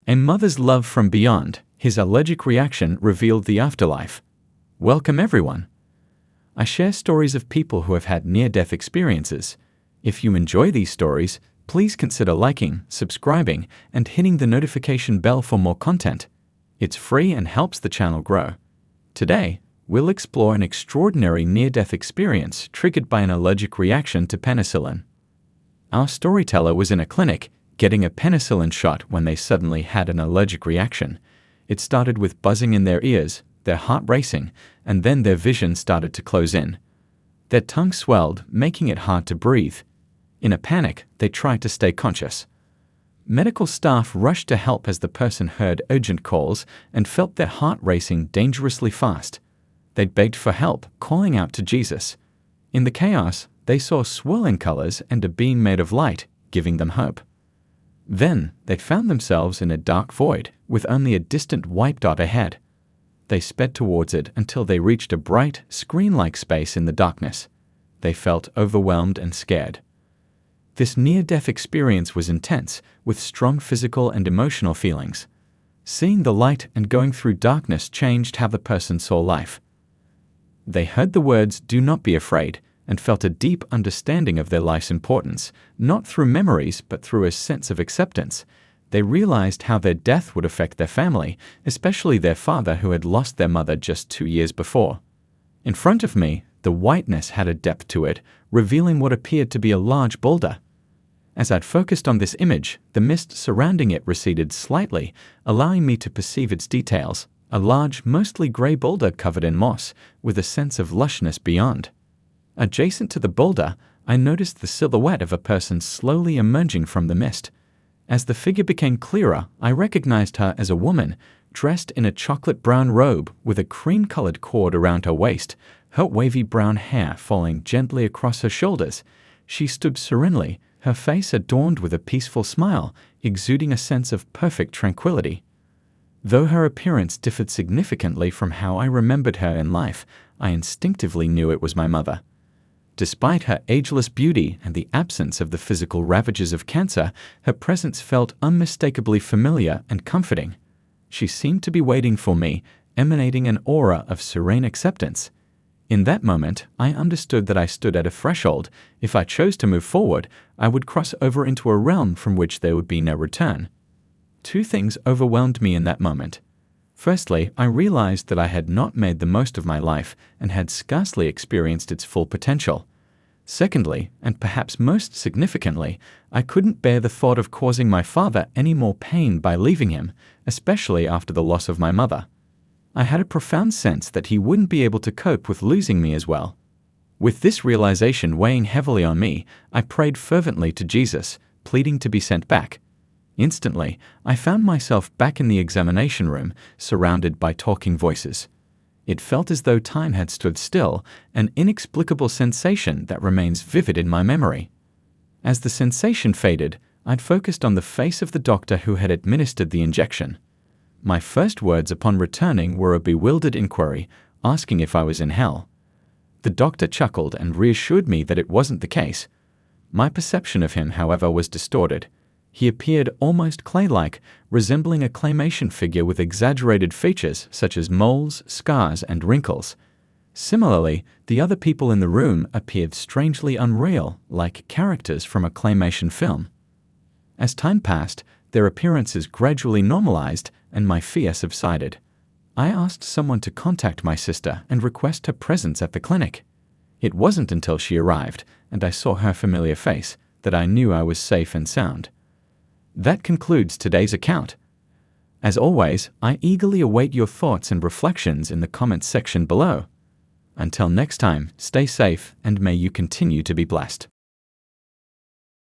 A mother's love from beyond, his allergic reaction revealed the afterlife. Welcome everyone. I share stories of people who have had near-death experiences. If you enjoy these stories, please consider liking, subscribing, and hitting the notification bell for more content. It's free and helps the channel grow. Today, we'll explore an extraordinary near-death experience triggered by an allergic reaction to penicillin. Our storyteller was in a clinic, getting a penicillin shot when they suddenly had an allergic reaction. It started with buzzing in their ears, their heart racing, and then their vision started to close in. Their tongue swelled, making it hard to breathe. In a panic, they tried to stay conscious. Medical staff rushed to help as the person heard urgent calls and felt their heart racing dangerously fast. They begged for help, calling out to Jesus. In the chaos, they saw swirling colors and a being made of light, giving them hope. Then, they found themselves in a dark void, with only a distant white dot ahead. They sped towards it until they reached a bright, screen-like space in the darkness. They felt overwhelmed and scared. This near-death experience was intense, with strong physical and emotional feelings. Seeing the light and going through darkness changed how the person saw life. They heard the words, "Do not be afraid," and felt a deep understanding of their life's importance, not through memories but through a sense of acceptance. They realized how their death would affect their family, especially their father who had lost their mother just 2 years before. In front of me, the whiteness had a depth to it, revealing what appeared to be a large boulder. As I'd focused on this image, the mist surrounding it receded slightly, allowing me to perceive its details, a large, mostly gray boulder covered in moss, with a sense of lushness beyond. Adjacent to the boulder, I noticed the silhouette of a person slowly emerging from the mist. As the figure became clearer, I recognized her as a woman, dressed in a chocolate-brown robe with a cream-colored cord around her waist, her wavy brown hair falling gently across her shoulders. She stood serenely, her face adorned with a peaceful smile, exuding a sense of perfect tranquility. Though her appearance differed significantly from how I remembered her in life, I instinctively knew it was my mother. Despite her ageless beauty and the absence of the physical ravages of cancer, her presence felt unmistakably familiar and comforting. She seemed to be waiting for me, emanating an aura of serene acceptance. In that moment, I understood that I stood at a threshold. If I chose to move forward, I would cross over into a realm from which there would be no return. Two things overwhelmed me in that moment. Firstly, I realized that I had not made the most of my life and had scarcely experienced its full potential. Secondly, and perhaps most significantly, I couldn't bear the thought of causing my father any more pain by leaving him, especially after the loss of my mother. I had a profound sense that he wouldn't be able to cope with losing me as well. With this realization weighing heavily on me, I prayed fervently to Jesus, pleading to be sent back. Instantly, I found myself back in the examination room, surrounded by talking voices. It felt as though time had stood still, an inexplicable sensation that remains vivid in my memory. As the sensation faded, I'd focused on the face of the doctor who had administered the injection. My first words upon returning were a bewildered inquiry, asking if I was in hell. The doctor chuckled and reassured me that it wasn't the case. My perception of him, however, was distorted. He appeared almost clay-like, resembling a claymation figure with exaggerated features such as moles, scars, and wrinkles. Similarly, the other people in the room appeared strangely unreal, like characters from a claymation film. As time passed, their appearances gradually normalized, and my fear subsided. I asked someone to contact my sister and request her presence at the clinic. It wasn't until she arrived, and I saw her familiar face, that I knew I was safe and sound. That concludes today's account. As always, I eagerly await your thoughts and reflections in the comments section below. Until next time, stay safe and may you continue to be blessed.